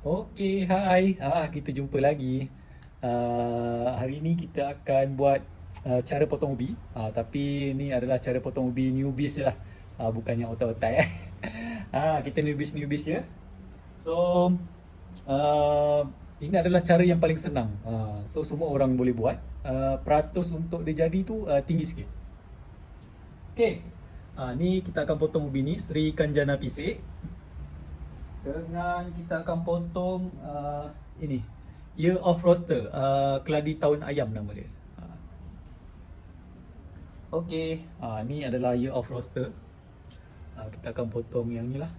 Okey, hai. Kita jumpa lagi. Hari ini kita akan buat cara potong ubi. Tapi ni adalah cara potong ubi newbies je lah. Bukan yang otak-otak eh. Kita newbies je. So, uh, ini adalah cara yang paling senang. So, semua orang boleh buat. Peratus untuk dia jadi tu tinggi sikit. Okey. Ni kita akan potong ubi ni Sri Kanjana Pisik. Dengan kita akan potong ini Year of Roaster, keladi tahun ayam nama dia. Okey, ni adalah Year of Roaster. Kita akan potong yang ni lah.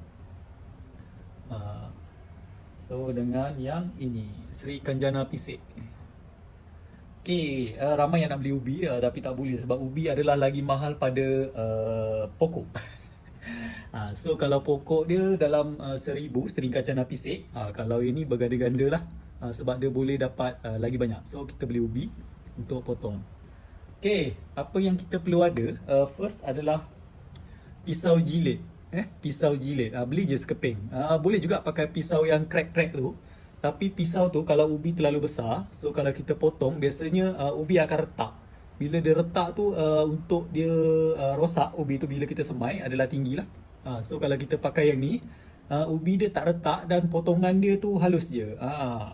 So dengan yang ini Sri Kanjana Pisik. Okey, ramai yang nak beli ubi tapi tak boleh sebab ubi adalah lagi mahal pada pokok. So kalau pokok dia dalam 1000 Sri Kanjana Pisik, kalau ini berganda-ganda lah, sebab dia boleh dapat lagi banyak. So kita beli ubi untuk potong. Okay, apa yang kita perlu ada first adalah pisau jilid. Pisau jilid, beli je sekeping. Boleh juga pakai pisau yang crack-crack tu. Tapi pisau tu kalau ubi terlalu besar, so kalau kita potong biasanya ubi akan retak. Bila dia retak tu untuk dia rosak ubi tu bila kita semai adalah tinggi lah. So kalau kita pakai yang ni, ubi dia tak retak dan potongan dia tu halus je.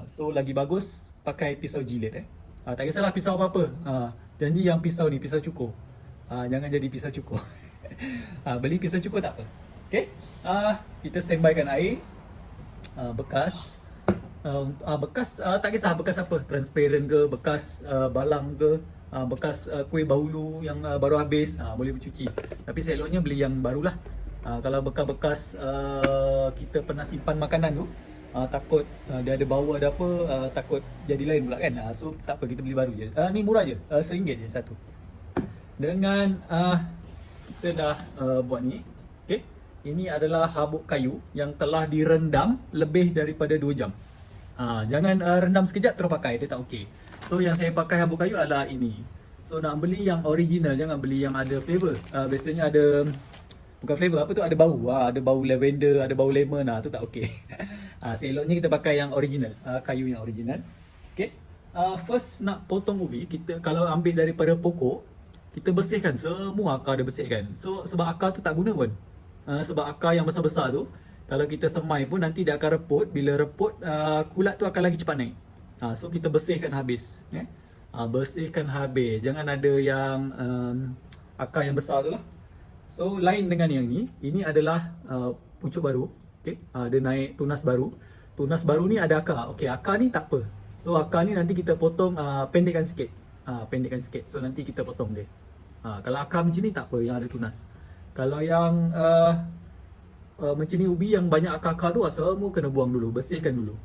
So lagi bagus pakai pisau jilid tak kisahlah pisau apa-apa. Janji yang pisau ni pisau cukur. Jangan jadi pisau cukur. Beli pisau cukur tak apa. Okay, kita standbykan air. Bekas bekas tak kisah bekas apa, transparent ke, bekas balang ke, bekas kuih bahulu yang baru habis, boleh bercuci. Tapi seloknya beli yang barulah. Kalau bekas-bekas kita pernah simpan makanan tu, takut dia ada bau ada apa, takut jadi lain pula kan. So tak apa, kita beli baru je. Ni murah je, RM1 je satu. Dengan kita dah buat ni. Okay, ini adalah habuk kayu yang telah direndam lebih daripada 2 jam. Jangan rendam sekejap terus pakai, dia tak okey. So yang saya pakai habuk kayu adalah ini. So nak beli yang original, jangan beli yang ada flavor. Biasanya ada, bukan flavor, apa tu, ada bau. Ada bau lavender, ada bau lemon, tu tak okey. Seloknya kita pakai yang original, kayu yang original. Okay, first nak potong ubi, kita kalau ambil daripada pokok, kita bersihkan semua akar dia, bersihkan. So sebab akar tu tak guna pun. Sebab akar yang besar-besar tu, kalau kita semai pun nanti dia akan reput. Bila reput, kulat tu akan lagi cepat naik. So kita bersihkan habis. Bersihkan habis. Jangan ada yang akar yang besar tu lah. So lain dengan yang ni, ini adalah pucuk baru. Okay, dia naik tunas baru. Tunas baru ni ada akar. Okay, akar ni tak apa. So akar ni nanti kita potong, pendekkan sikit. Pendekkan sikit. So nanti kita potong dia. Kalau akar macam ni tak apa, yang ada tunas. Kalau yang macam ni ubi yang banyak akar-akar tu, semua kena buang dulu, bersihkan dulu.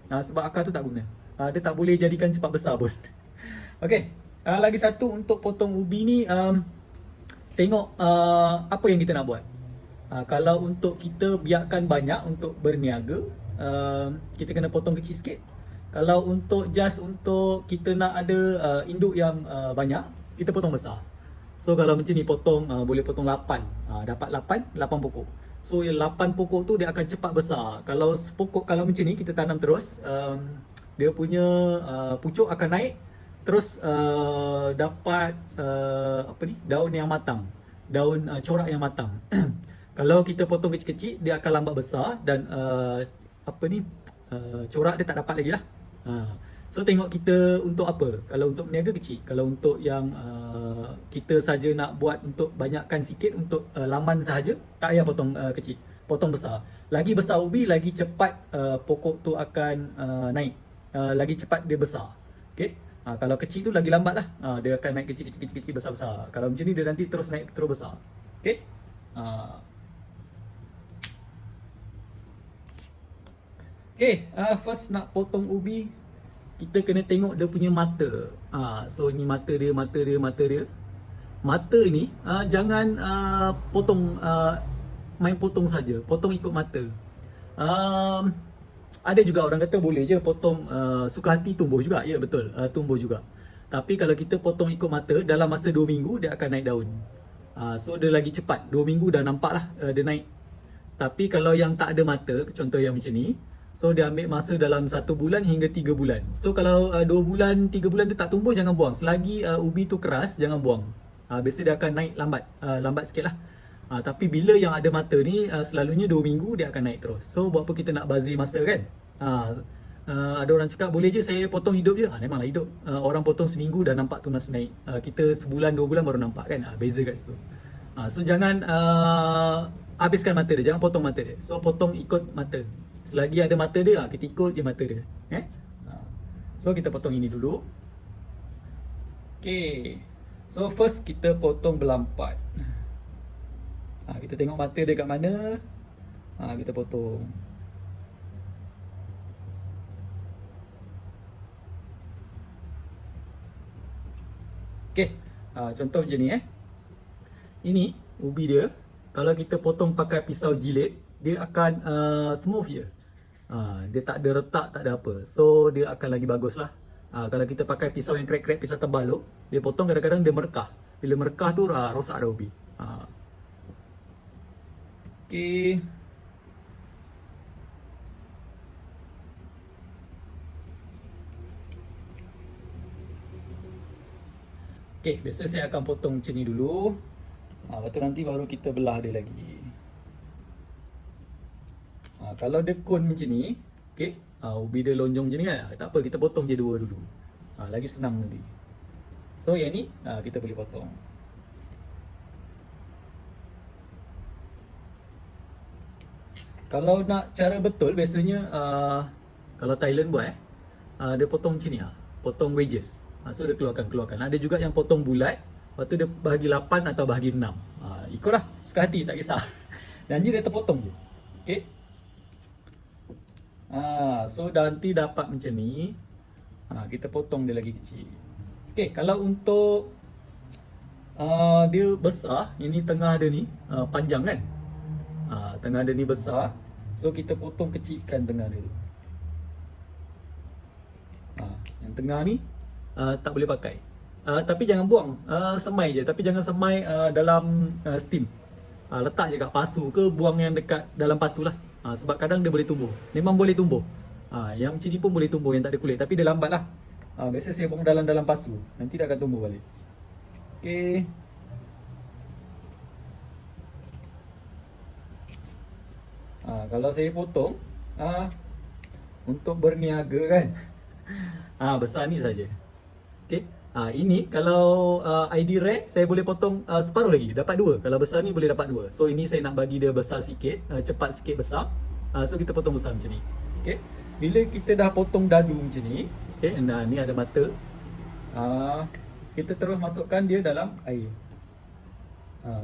Sebab akar tu tak guna. Dia tak boleh jadikan cepat besar pun. Okay, lagi satu untuk potong ubi ni, tengok apa yang kita nak buat. Kalau untuk kita biarkan banyak untuk berniaga, kita kena potong kecil sikit. Kalau untuk just untuk kita nak ada induk yang banyak, kita potong besar. So kalau macam ni potong, boleh potong 8. Dapat 8 pokok. So yang 8 pokok tu dia akan cepat besar. Kalau sepokok, kalau macam ni kita tanam terus, dia punya pucuk akan naik. Terus dapat apa ni, daun yang matang, daun corak yang matang. Kalau kita potong kecil-kecil, dia akan lambat besar dan apa ni, corak dia tak dapat lagi lah. So tengok kita untuk apa. Kalau untuk berniaga kecil, kalau untuk yang kita saja nak buat untuk banyakkan sikit, untuk laman sahaja, tak payah potong kecil, potong besar. Lagi besar ubi, lagi cepat pokok tu akan naik, lagi cepat dia besar. Okay, kalau kecil tu lagi lambat lah, dia akan naik kecil, besar-besar. Kalau macam ni dia nanti terus naik terus besar. Okay, first nak potong ubi, kita kena tengok dia punya mata. So ni mata dia. Mata ni jangan potong, main potong saja, potong ikut mata. Ada juga orang kata boleh je potong suka hati, tumbuh juga. Ya betul, tumbuh juga. Tapi kalau kita potong ikut mata, dalam masa 2 minggu dia akan naik daun. So dia lagi cepat, 2 minggu dah nampak lah dia naik. Tapi kalau yang tak ada mata, contoh yang macam ni, So dia ambil masa dalam 1 bulan hingga 3 bulan. So kalau 2 bulan, 3 bulan tu tak tumbuh, jangan buang. Selagi ubi tu keras, jangan buang. Biasa dia akan naik lambat, lambat sikit lah. Tapi bila yang ada mata ni, selalunya 2 minggu dia akan naik terus. So buat apa kita nak bazir masa kan? Ada orang cakap boleh je saya potong hidup je. Memanglah hidup. Orang potong seminggu dah nampak tunas naik. Kita sebulan 2 bulan baru nampak kan. Beza kat situ. So jangan habiskan mata dia, jangan potong mata dia. So potong ikut mata. Selagi ada mata dia, kita ikut je mata dia. So kita potong ini dulu. Okay. So first kita potong belah 4. Kita tengok mata dia kat mana. Kita potong. Okay. Contoh macam ni Ini ubi dia. Kalau kita potong pakai pisau jilid, dia akan smooth je. Dia tak ada retak, tak ada apa. So dia akan lagi bagus lah. Kalau kita pakai pisau yang crack-crack, pisau tebal tu, dia potong kadang-kadang dia merekah. Bila merekah tu rosak dah ubi. Okay. Okay, biasa saya akan potong macam ni dulu. Lepas tu nanti baru kita belah dia lagi. Kalau dia cone macam ni, okay, ubi dia lonjong macam ni kan, tak apa, kita potong je 2 dulu. Lagi senang nanti. So yang ni kita boleh potong. Kalau nak cara betul, biasanya kalau Thailand buat dia potong macam ni, potong wedges. So dia keluarkan. Ada juga yang potong bulat, lepas tu dia bahagi 8 atau bahagi 6. Ikutlah, suka hati, tak kisah. Dan dia terpotong je. Okay. So nanti dapat macam ni. Kita potong dia lagi kecil. Okay, kalau untuk dia besar, ini tengah dia ni panjang kan. Tengah dia ni besar. So kita potong kecilkan tengah dia. Yang tengah ni tak boleh pakai. Tapi jangan buang, semai je. Tapi jangan semai dalam steam. Letak je kat pasu ke, buang yang dekat dalam pasu lah. Sebab kadang dia boleh tumbuh. Memang boleh tumbuh. Yang macam ni pun boleh tumbuh, yang tak ada kulit. Tapi dia lambat lah. Biasa saya buang dalam pasu. Nanti dia akan tumbuh balik. Okay. Kalau saya potong untuk berniaga kan, besar ni saja. Okay. Ini kalau ID rare saya boleh potong separuh lagi, dapat 2. Kalau besar ni boleh dapat 2. So ini saya nak bagi dia besar sikit, cepat sikit besar. So kita potong besar macam ni. Okay. Bila kita dah potong dadu macam ni, okay, ni ada mata. Kita terus masukkan dia dalam air.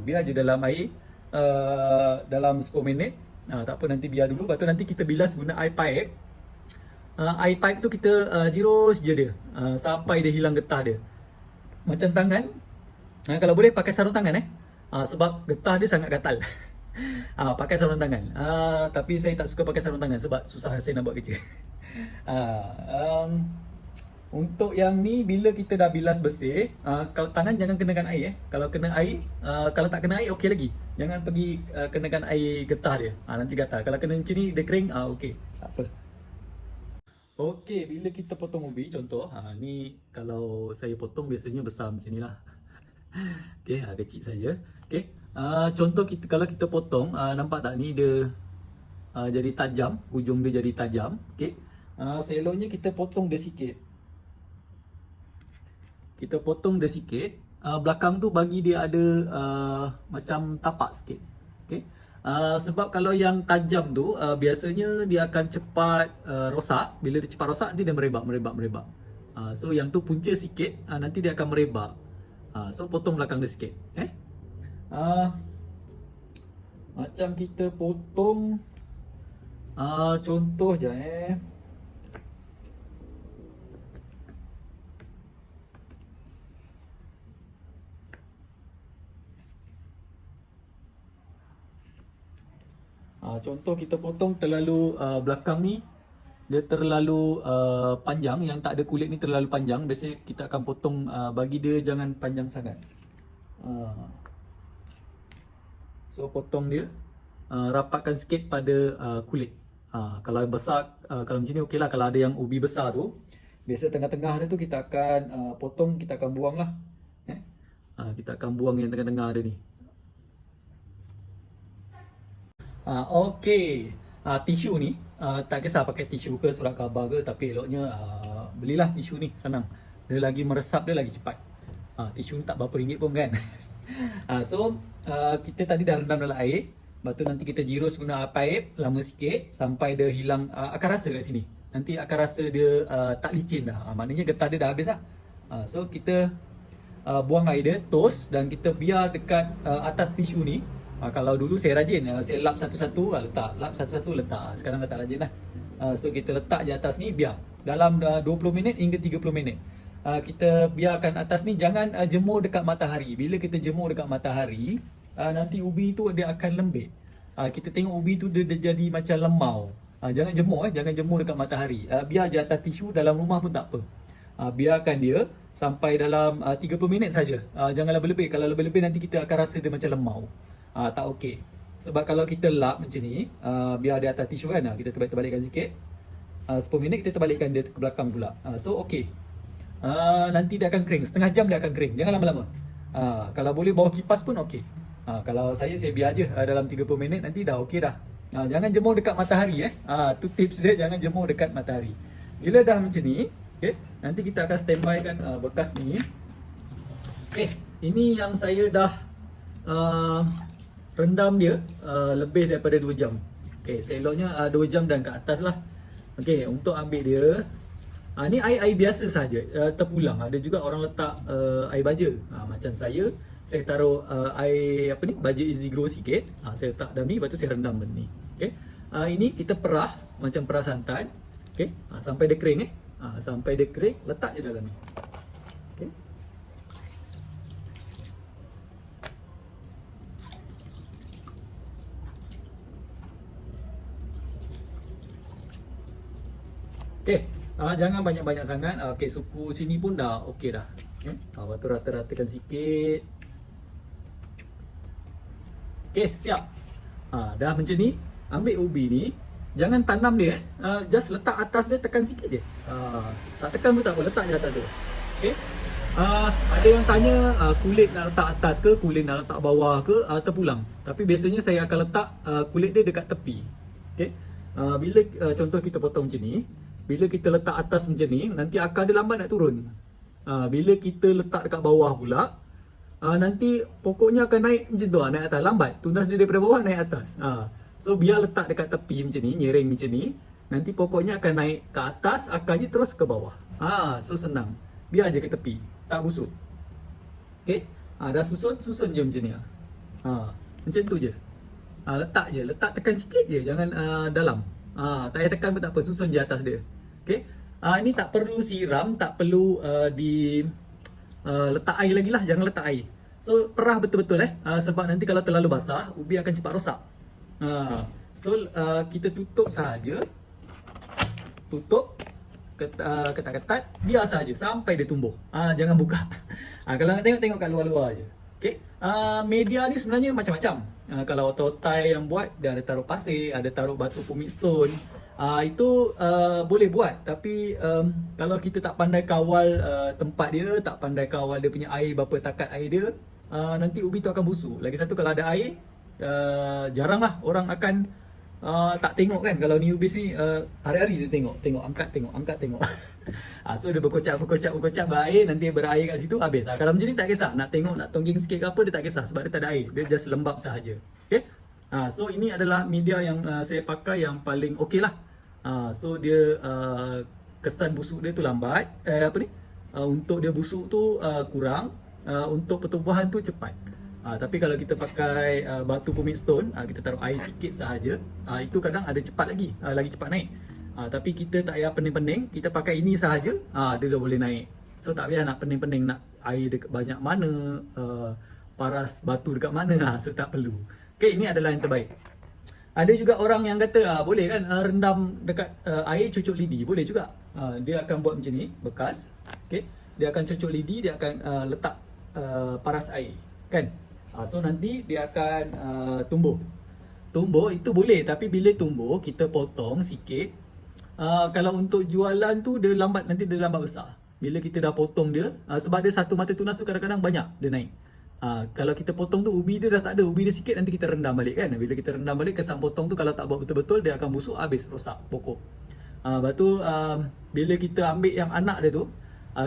Biar je dalam air dalam 10 minit. Tak apa, nanti biar dulu. Lepas tu nanti kita bilas guna air pipe. Air pipe tu kita jirus je dia sampai dia hilang getah dia. Macam tangan. Kalau boleh pakai sarung tangan sebab getah dia sangat gatal. Pakai sarung tangan. Tapi saya tak suka pakai sarung tangan sebab susah saya nak buat kerja. Untuk yang ni, bila kita dah bilas bersih, kalau tangan jangan kenakan air. Kalau kena air, kalau tak kena air okey lagi. Jangan pergi kenakan air getah dia. Nanti gatal. Kalau kena macam ni dia kering, okey, tak apa. Okey, bila kita potong ubi, contoh ni kalau saya potong biasanya besar macam ni lah. Okey, kecil saja. Okey, contoh kalau kita potong, nampak tak ni dia jadi tajam, ujung dia jadi tajam. Okey, seloknya kita potong dia sikit. Kita potong dia sikit. Belakang tu bagi dia ada macam tapak sikit. Okey. Sebab kalau yang tajam tu biasanya dia akan cepat rosak. Bila dia cepat rosak, nanti dia merebak. So yang tu punca sikit, nanti dia akan merebak. So potong belakang dia sikit. Macam kita potong contoh je contoh kita potong terlalu belakang ni dia terlalu panjang, yang tak ada kulit ni terlalu panjang. Biasanya kita akan potong bagi dia jangan panjang sangat. So potong dia rapatkan sikit pada kulit. Kalau besar, kalau macam ni okey lah. Kalau ada yang ubi besar tu, biasa tengah-tengah dia tu kita akan potong, kita akan buang lah. Kita akan buang yang tengah-tengah dia ni. Okey. Tisu ni, tak kisah pakai tisu ke surat khabar ke, tapi eloknya belilah tisu ni, senang. Dia lagi meresap, dia lagi cepat. Tisu ni tak berapa ringgit pun kan. So kita tadi dah rendam dalam air. Lepas tu nanti kita jirus guna paip lama sikit sampai dia hilang akar rasa kat sini. Nanti akar rasa dia tak licin dah. Maknanya getah dia dah habis lah. So kita buang air dia, toast, dan kita biar dekat atas tisu ni. Kalau dulu saya rajin, saya lap satu-satu letak, lap satu-satu letak. Sekarang dah tak rajin lah. So kita letak je atas ni, biar dalam 20 minit hingga 30 minit. Kita biarkan atas ni, jangan jemur dekat matahari. Bila kita jemur dekat matahari, nanti ubi tu dia akan lembik. Kita tengok ubi tu dia jadi macam lemau. Jangan jemur, jangan jemur dekat matahari. Biar je atas tisu, dalam rumah pun tak apa. Biarkan dia sampai dalam 30 minit saja. Jangan lebih-lebih. Kalau lebih-lebih nanti kita akan rasa dia macam lemau. Tak okey. Sebab kalau kita lap macam ni, biar dia atas tisu kan, kita terbalik-terbalikkan sikit. 10 minit kita terbalikkan dia ke belakang pula. So okey. Nanti dia akan kering. Setengah jam dia akan kering. Jangan lama-lama. Kalau boleh bawa kipas pun okey. Kalau saya biar je dalam 30 minit nanti dah okey dah. Jangan jemur dekat matahari tu tips dia, jangan jemur dekat matahari. Bila dah macam ni, okey, nanti kita akan standby kan bekas ni. Ini yang saya dah rendam dia lebih daripada 2 jam. Seeloknya 2 jam dan ke atas lah. Untuk ambil dia, ni air biasa saja, terpulang. Ada juga orang letak air baja. Macam saya taruh air baja Easy Grow sikit. Saya letak dalam ni, lepas tu saya rendam benda ni. Ini kita perah macam perah santan. Sampai dia kering sampai dia kering, letak je dalam ni. Jangan banyak-banyak sangat. Suku sini pun dah okey dah. Lepas tu rata-ratakan sikit. Siap. Dah macam ni. Ambil ubi ni, jangan tanam dia. Just letak atas dia, tekan sikit je. Tak tekan pun tak apa, letak je atas tu. Ada yang tanya kulit nak letak atas ke, kulit nak letak bawah ke, terpulang. Tapi biasanya saya akan letak kulit dia dekat tepi. Bila contoh kita potong macam ni, bila kita letak atas macam ni, nanti akar dia lambat nak turun. Bila kita letak dekat bawah pula, nanti pokoknya akan naik macam tu, naik atas, lambat. Tunas dia daripada bawah naik atas. So biar letak dekat tepi macam ni, nyering macam ni, nanti pokoknya akan naik ke atas, akarnya terus ke bawah. So senang. Biar je ke tepi, tak busuk. Dah susun je macam ni. Macam tu je. Letak je, letak tekan sikit je, jangan dalam. Tak payah tekan pun tak apa, susun je atas dia. Ini tak perlu siram, tak perlu letak air lagi lah, jangan letak air. So perah betul-betul sebab nanti kalau terlalu basah, ubi akan cepat rosak. So kita tutup sahaja. Tutup ketat-ketat, biar sahaja sampai dia tumbuh. Jangan buka. Kalau nak tengok kat luar-luar je. Media ni sebenarnya macam-macam. Kalau otai yang buat, dia ada taruh pasir, ada taruh batu pumic stone. Itu boleh buat. Tapi kalau kita tak pandai kawal tempat dia, tak pandai kawal dia punya air, berapa takat air dia, nanti ubi tu akan busuk. Lagi satu, kalau ada air, jarang lah orang akan tak tengok kan. Kalau ni ubis ni hari-hari dia tengok, angkat tengok. So dia berkocak berair, nanti berair kat situ, habis. Kalau macam ni tak kisah, nak tengok, nak tongging sikit ke apa, dia tak kisah sebab dia tak ada air, dia just lembab sahaja. So ini adalah media yang saya pakai yang paling okey lah. So dia kesan busuk dia tu lambat, untuk dia busuk tu kurang, untuk pertumbuhan tu cepat. Tapi kalau kita pakai batu pumic stone, kita taruh air sikit sahaja, itu kadang ada cepat lagi, lagi cepat naik. Tapi kita tak payah pening-pening, kita pakai ini sahaja, dia dah boleh naik. So tak payah nak pening-pening, nak air dekat banyak mana, paras batu dekat mana, so tak perlu. Ini adalah yang terbaik. Ada juga orang yang kata, boleh kan rendam dekat air cucuk lidi, boleh juga. Dia akan buat macam ni, bekas. Dia akan cucuk lidi, dia akan letak paras air, kan. So nanti dia akan tumbuh tumbuh itu boleh, tapi bila tumbuh kita potong sikit. Kalau untuk jualan tu dia lambat, nanti dia lambat besar. Bila kita dah potong dia, sebab dia satu mata tunas tu kadang-kadang banyak dia naik. Kalau kita potong tu ubi dia dah tak ada, ubi dia sikit, nanti kita rendam balik kan. Bila kita rendam balik, kesan potong tu kalau tak buat betul-betul dia akan busuk, habis rosak pokok. Lepas tu bila kita ambil yang anak dia tu,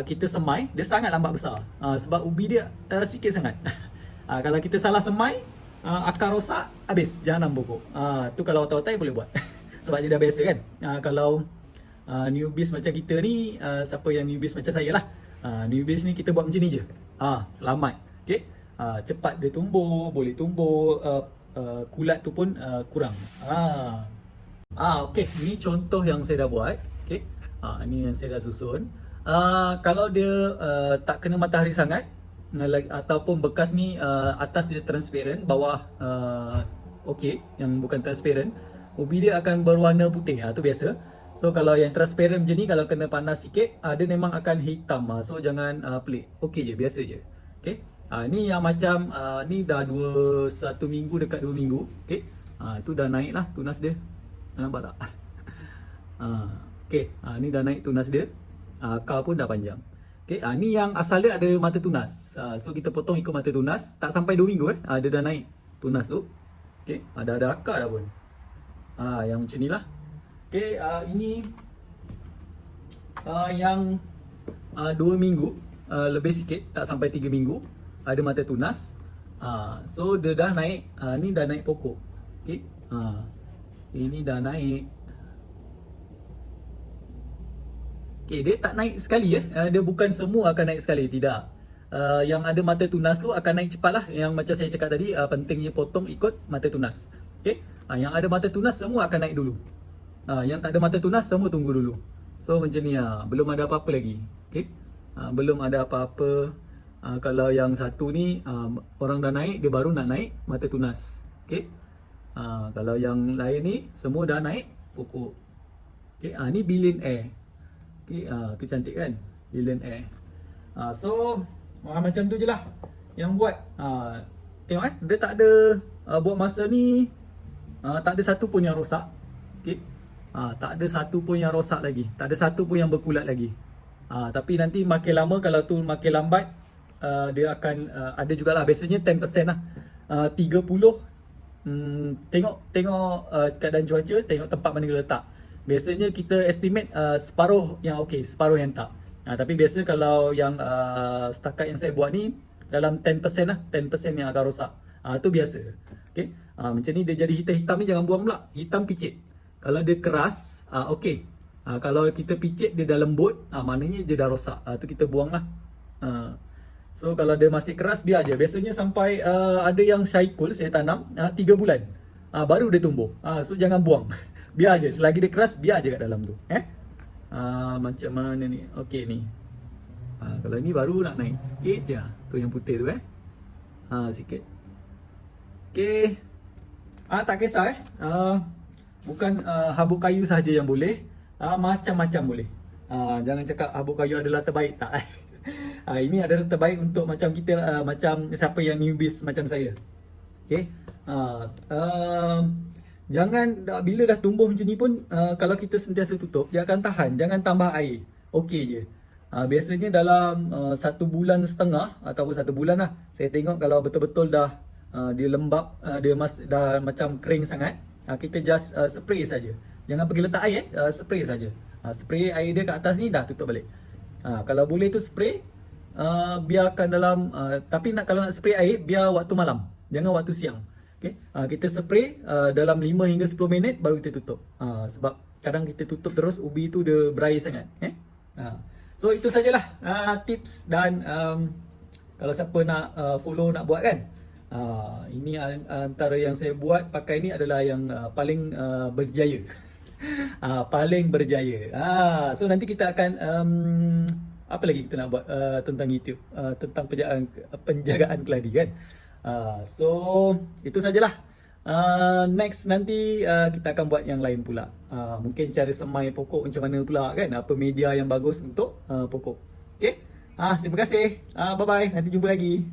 kita semai, dia sangat lambat besar. Sebab ubi dia sikit sangat. Kalau kita salah semai, akar rosak, habis jangan pokok. Tu kalau otak-otak boleh buat. Sebab dia dah biasa kan. Kalau newbies macam kita ni, siapa yang newbies macam saya lah, newbies ni kita buat macam ni je. Selamat. Okay. Cepat dia tumbuh, boleh tumbuh, kulat tu pun kurang. Okay, ni contoh yang saya dah buat. Okay. Ni yang saya dah susun. Kalau dia tak kena matahari sangat, ataupun bekas ni atas dia transparent, bawah okey, yang bukan transparent, ubi dia akan berwarna putih. Tu biasa. So kalau yang transparent macam ni, kalau kena panas sikit, dia memang akan hitam. So jangan pelik. Okey je, biasa je. Okey. Ni yang macam ni dah 1 minggu, dekat 2 minggu. Okey. Tu dah naik lah tunas dia. Nampak tak? Okey. Ni dah naik tunas dia. Akar pun dah panjang. Okey. Ni yang asal dia ada mata tunas. So kita potong ikut mata tunas. Tak sampai 2 minggu dia dah naik tunas tu. Okey. Ada akar dah pun. Yang macam ni lah. Okey. Ini yang 2 minggu, lebih sikit, tak sampai 3 minggu. Ada mata tunas. So dia dah naik. Ni dah naik pokok. Okey. Ini dah naik. Okey, dia tak naik sekali dia bukan semua akan naik sekali, tidak. Yang ada mata tunas tu akan naik cepat lah. Yang macam saya cakap tadi, pentingnya potong ikut mata tunas. Okey. Yang ada mata tunas semua akan naik dulu. Yang tak ada mata tunas semua tunggu dulu. So macam ni belum ada apa-apa lagi. Okey. Belum ada apa-apa. Kalau yang satu ni orang dah naik, dia baru nak naik mata tunas. Okey. Kalau yang lain ni semua dah naik pokok. Okey. Ni billionaire. Okey. Tu cantik kan? Billionaire. So macam tu je lah yang buat. Tengok dia tak ada buat masa ni, tak ada satu pun yang rosak. Okey. Tak ada satu pun yang rosak lagi. Tak ada satu pun yang berkulat lagi. Tapi nanti makin lama, kalau tu makin lambat, dia akan ada jugalah. Biasanya 10% lah. 30 tengok keadaan cuaca, tengok tempat mana kita letak. Biasanya kita estimate separuh yang okey, separuh yang tak. Tapi biasa kalau yang setakat yang saya buat ni, dalam 10% lah, 10% yang akan rosak. Tu biasa. Okey. Macam ni dia jadi hitam-hitam ni jangan buang pula. Hitam picit. Kalau dia keras, okey. Kalau kita picit dia dah lembut, maknanya dia dah rosak. Tu kita buang lah. So kalau dia masih keras, biar je. Biasanya sampai ada yang syaikul saya tanam 3 bulan, baru dia tumbuh. So jangan buang. Biar je. Selagi dia keras, biar je kat dalam tu. Macam mana ni? Okey ni. Kalau ni baru nak naik sikit je. Tu yang putih tu sikit. Okey. Tak kisah bukan habuk kayu saja yang boleh. Macam-macam boleh. Jangan cakap habuk kayu adalah terbaik, tak. Ini adalah terbaik untuk macam kita, macam siapa yang newbies macam saya. Okey. Jangan bila dah tumbuh macam ni pun, kalau kita sentiasa tutup, dia akan tahan. Jangan tambah air. Okey je. Biasanya dalam 1 bulan setengah ataupun 1 bulan lah, saya tengok kalau betul-betul dah dia lembap, dia dah macam kering sangat, kita just spray saja. Jangan pergi letak air, spray saja. Spray air dia kat atas ni, dah tutup balik. Kalau boleh tu spray, biarkan dalam, tapi kalau nak spray air, biar waktu malam, jangan waktu siang. Okay? Kita spray dalam 5 hingga 10 minit baru kita tutup. Sebab kadang kita tutup terus, ubi tu dia berair sangat. So itu sajalah tips dan kalau siapa nak follow, nak buat kan, ini antara yang saya buat pakai ni adalah yang paling berjaya. Paling berjaya. So nanti kita akan apa lagi kita nak buat tentang YouTube, tentang penjagaan keladi kan. So itu sajalah. Next nanti kita akan buat yang lain pula. Mungkin cara semai pokok macam mana pula kan, apa media yang bagus untuk pokok. Okay. Terima kasih. Bye bye. Nanti jumpa lagi.